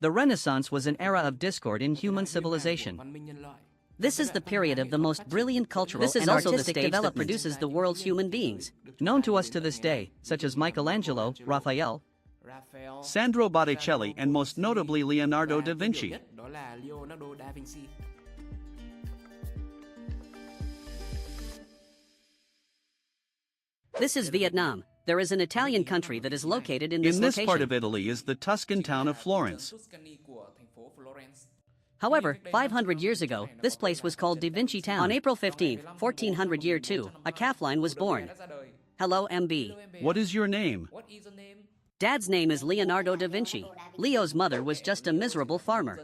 The Renaissance was an era of discord in human civilization. This is the period of the most brilliant cultural This is and also the artistic stage that development produces the world's human beings. Known to us to this day, such as Michelangelo, Raphael, Sandro Botticelli, and most notably Leonardo da Vinci. This is Vietnam. There is an Italian country that is located in this In this location. part of Italy is the Tuscan town of Florence. However, 500 years ago, this place was called Da Vinci Town. On April 15, 1400 year 2, a calfline was born. Hello MB. What is your name? Dad's name is Leonardo da Vinci. Leo's mother was just a miserable farmer,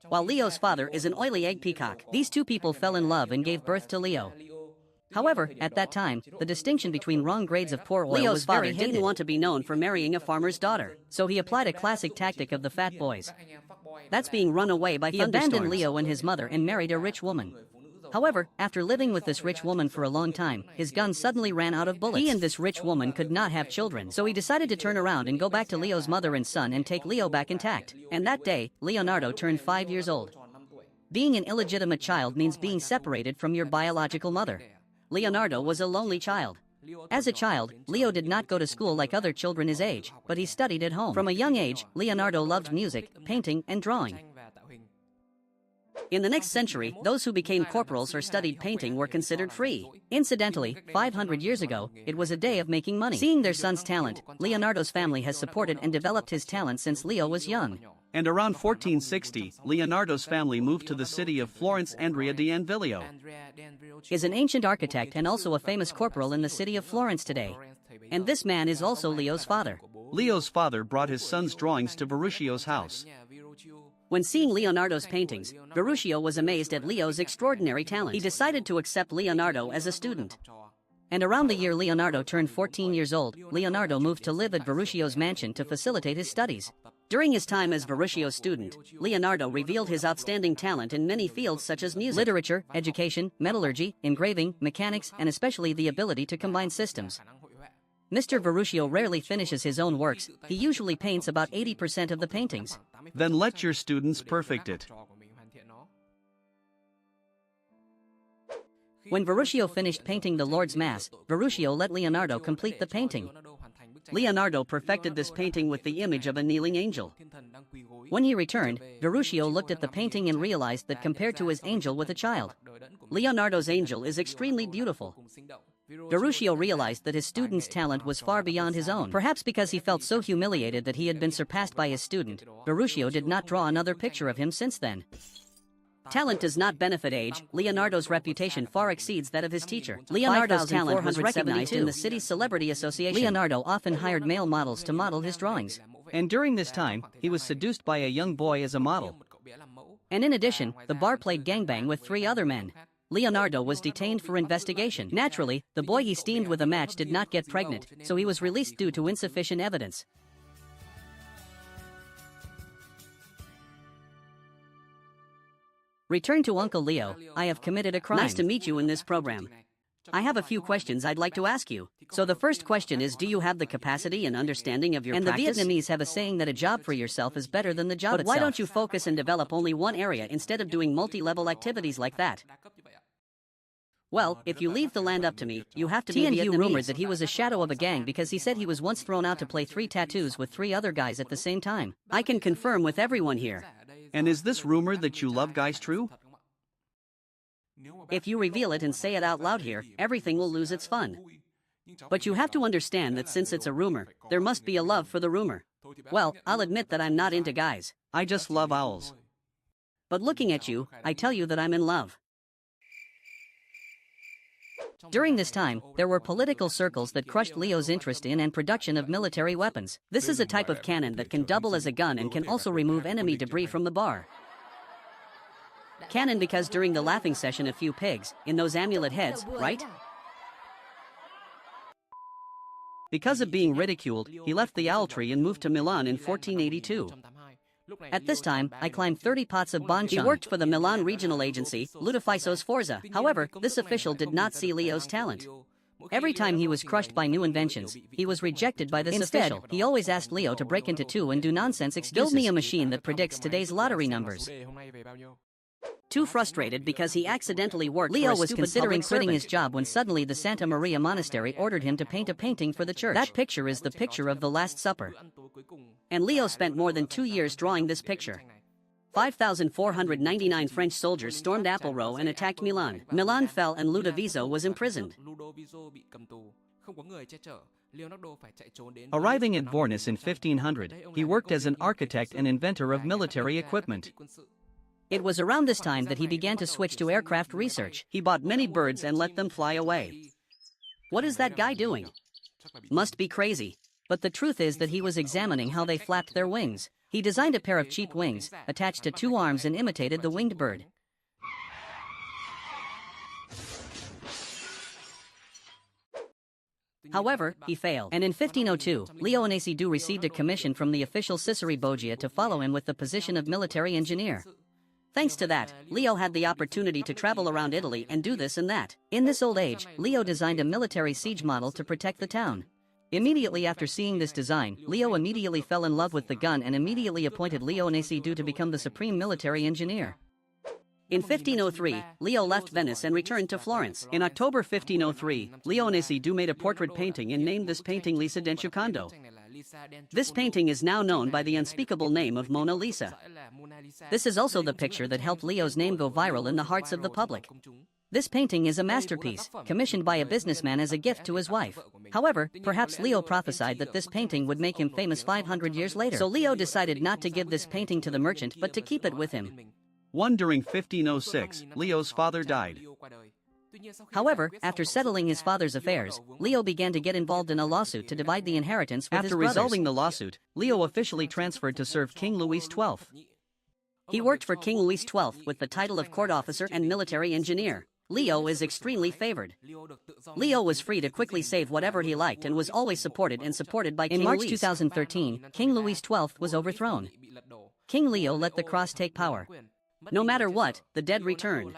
while Leo's father is an oily egg peacock. These two people fell in love and gave birth to Leo. However, at that time, the distinction between wrong grades of poor oil Leo's father didn't want to be known for marrying a farmer's daughter, so he applied a classic tactic of the fat boys. That's being run away by thunderstorms. He abandoned Leo and his mother and married a rich woman. However, after living with this rich woman for a long time, his gun suddenly ran out of bullets. He and this rich woman could not have children, so he decided to turn around and go back to Leo's mother and son and take Leo back intact. And that day, Leonardo turned 5 years old. Being an illegitimate child means being separated from your biological mother. Leonardo was a lonely child. As a child, Leo did not go to school like other children his age, but he studied at home. From a young age, Leonardo loved music, painting, and drawing. In the next century, those who became corporals or studied painting were considered free. Incidentally, 500 years ago, it was a day of making money. Seeing their son's talent, Leonardo's family has supported and developed his talent since Leo was young. And around 1460, Leonardo's family moved to the city of Florence. Andrea di Anvilio is an ancient architect and also a famous corporal in the city of Florence today. And this man is also Leo's father. Leo's father brought his son's drawings to Verruccio's house. When seeing Leonardo's paintings, Verruccio was amazed at Leo's extraordinary talent. He decided to accept Leonardo as a student. And around the year Leonardo turned 14 years old, Leonardo moved to live at Verruccio's mansion to facilitate his studies. During his time as Verruccio's student, Leonardo revealed his outstanding talent in many fields such as music, literature, education, metallurgy, engraving, mechanics, and especially the ability to combine systems. Mr. Verruccio rarely finishes his own works, he usually paints about 80% of the paintings. Then let your students perfect it. When Verruccio finished painting the Lord's Mass, Verruccio let Leonardo complete the painting. Leonardo perfected this painting with the image of a kneeling angel. When he returned, Verruccio looked at the painting and realized that compared to his angel with a child, Leonardo's angel is extremely beautiful. Verruccio realized that his student's talent was far beyond his own. Perhaps because he felt so humiliated that he had been surpassed by his student, Verruccio did not draw another picture of him since then. Talent does not benefit age. Leonardo's reputation far exceeds that of his teacher. Leonardo's talent was recognized in the city's celebrity association. Leonardo often hired male models to model his drawings. and during this time, he was seduced by a young boy as a model. And in addition, the bar played gangbang with 3 other men. Leonardo was detained for investigation. Naturally, the boy he steamed with a match did not get pregnant, so he was released due to insufficient evidence. Return to Uncle Leo. I have committed a crime. Nice to meet you in this program. I have a few questions I'd like to ask you. So the first question is, do you have the capacity and understanding of your practice? And the Vietnamese have a saying that a job for yourself is better than the job itself. But why don't you focus and develop only one area instead of doing multi-level activities like that? Well, if you leave the land up to me, you have to be Vietnamese. Rumored that he was a shadow of a gang because he said he was once thrown out to play 3 tattoos with 3 other guys at the same time. I can confirm with everyone here. And is this rumor that you love guys true? If you reveal it and say it out loud here, everything will lose its fun. But you have to understand that since it's a rumor, there must be a love for the rumor. Well, I'll admit that I'm not into guys. I just love owls. But looking at you, I tell you that I'm in love. During this time, there were political circles that crushed Leo's interest in and production of military weapons. This is a type of cannon that can double as a gun and can also remove enemy debris from the bar. Cannon because during the laughing session a few pigs, in those amulet heads, right? Because of being ridiculed, he left the owl tree and moved to Milan in 1482. At this time, I climbed 30 pots of bonchon. He worked for the Milan regional agency, Ludovico Sforza. However, this official did not see Leo's talent. Every time he was crushed by new inventions, he was rejected by this official. He always asked Leo to break into two and do nonsense excuses. Build me a machine that predicts today's lottery numbers. Too frustrated because he accidentally worked Leo for a was stupid considering public quitting servant. his job when suddenly the Santa Maria Monastery ordered him to paint a painting for the church. That picture is the picture of the Last Supper. And Leo spent more than 2 years drawing this picture. 5,499 French soldiers stormed Apple Row and attacked Milan. Milan fell and Ludovico was imprisoned. Arriving at Vornis in 1500, he worked as an architect and inventor of military equipment. It was around this time that he began to switch to aircraft research. He bought many birds and let them fly away. What is that guy doing? Must be crazy. But the truth is that he was examining how they flapped their wings. He designed a pair of cheap wings, attached to two arms and imitated the winged bird. However, he failed. And in 1502, Leonardo received a commission from the official Ciceri Borgia to follow him with the position of military engineer. Thanks to that, Leo had the opportunity to travel around Italy and do this and that. In this old age, Leo designed a military siege model to protect the town. Immediately after seeing this design, Leo immediately fell in love with the gun and immediately appointed Leonardo to become the supreme military engineer. In 1503, Leo left Venice and returned to Florence. In October 1503, Leonardo made a portrait painting and named this painting Lisa d'Enchucando. This painting is now known by the unspeakable name of Mona Lisa. This is also the picture that helped Leo's name go viral in the hearts of the public. This painting is a masterpiece, commissioned by a businessman as a gift to his wife. However, perhaps Leo prophesied that this painting would make him famous 500 years later. So Leo decided not to give this painting to the merchant but to keep it with him. During 1506, Leo's father died. However, after settling his father's affairs, Leo began to get involved in a lawsuit to divide the inheritance with his After brothers. resolving the lawsuit, Leo officially transferred to serve King Louis XII. He worked for King Louis XII with the title of court officer and military engineer. Leo is extremely favored. Leo was free to quickly save whatever he liked and was always supported by King In March Louis. 2013, King Louis XII was overthrown. King Leo let the cross take power. No matter what, the dead return.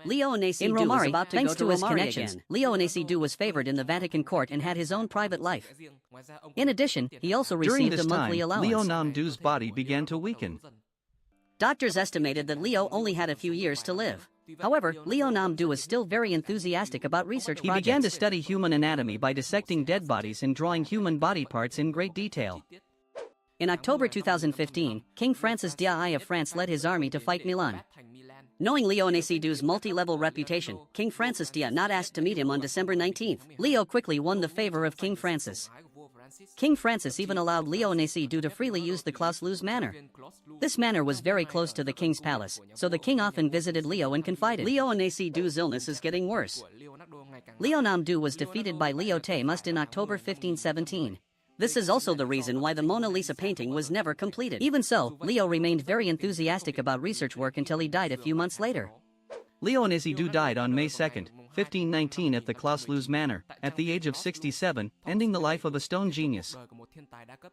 Leonardo In was Romari, about to thanks go to to his Romari connections, again. Leonardo was favored in the Vatican court and had his own private life. In addition, he also During received this a monthly time, allowance. Leonardo's body began to weaken. Doctors estimated that Leo only had a few years to live. However, Leonardo was still very enthusiastic about research He projects. began to study human anatomy by dissecting dead bodies and drawing human body parts in great detail. In October 2015, King Francis I of France led his army to fight Milan. Knowing Leonardo's multi-level reputation, King Francis I not asked to meet him on December 19th. Leo quickly won the favor of King Francis. King Francis even allowed Leonardo to freely use the Clauselus Manor. This manor was very close to the king's palace, so the king often visited Leo and confided. Leonardo's illness is getting worse. Leonardo was defeated by Leo Must in October 1517. This is also the reason why the Mona Lisa painting was never completed. Even so, Leo remained very enthusiastic about research work until he died a few months later. Leonardo died on May 2, 1519 at the Clauselus Manor, at the age of 67, ending the life of a stone genius.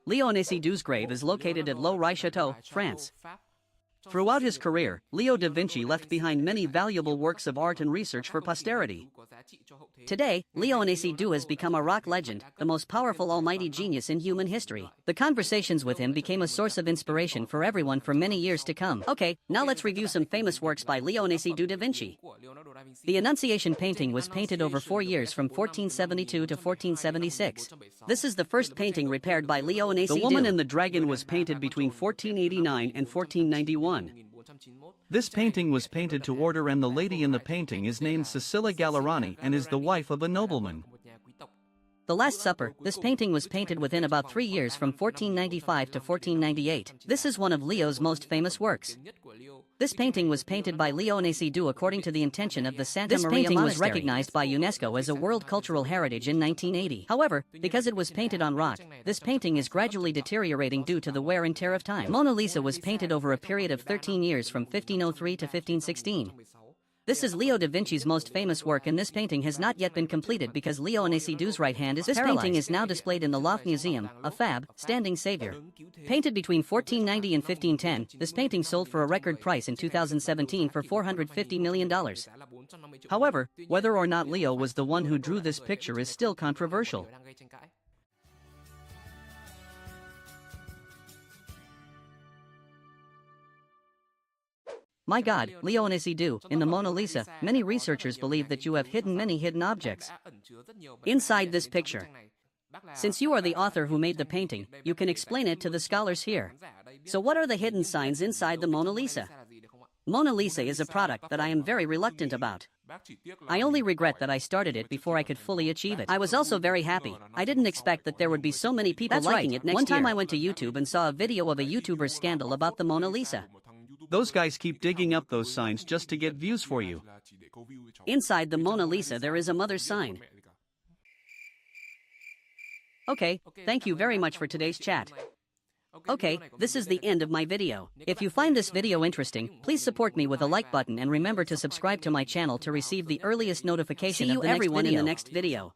Leonardo's grave is located at Louvre-Château, France. Throughout his career, Leo da Vinci left behind many valuable works of art and research for posterity. Today, Leonardo has become a rock legend, the most powerful almighty genius in human history. The conversations with him became a source of inspiration for everyone for many years to come. Okay, now let's review some famous works by Leonardo da Vinci. The Annunciation painting was painted over 4 years from 1472 to 1476. This is the first painting repaired by Leonardo. The Woman and the Dragon was painted between 1489 and 1491. This painting was painted to order, and the lady in the painting is named Cecilia Gallerani and is the wife of a nobleman. The Last Supper, this painting was painted within about 3 years from 1495 to 1498. This is one of Leo's most famous works. This painting was painted by Leonardo according to the intention of the Santa Maria Monastery. This painting was recognized by UNESCO as a World Cultural Heritage in 1980. However, because it was painted on rock, this painting is gradually deteriorating due to the wear and tear of time. Mona Lisa was painted over a period of 13 years from 1503 to 1516. This is Leo da Vinci's most famous work, and this painting has not yet been completed because Leonardo's right hand is paralyzed. This painting is now displayed in the Louvre Museum, a fab, standing savior. Painted between 1490 and 1510, this painting sold for a record price in 2017 for $450 million. However, whether or not Leo was the one who drew this picture is still controversial. My God, Leonardo, in the Mona Lisa, many researchers believe that you have hidden many hidden objects inside this picture. Since you are the author who made the painting, you can explain it to the scholars here. So what are the hidden signs inside the Mona Lisa? Mona Lisa is a product that I am very reluctant about. I only regret that I started it before I could fully achieve it. I was also very happy. I didn't expect that there would be so many people liking it next year. One time I went to YouTube and saw a video of a YouTuber's scandal about the Mona Lisa. Those guys keep digging up those signs just to get views for you. Inside the Mona Lisa there is a mother's sign. Okay, thank you very much for today's chat. Okay, this is the end of my video. If you find this video interesting, please support me with a like button and remember to subscribe to my channel to receive the earliest notification of the next video. See you everyone in the next video.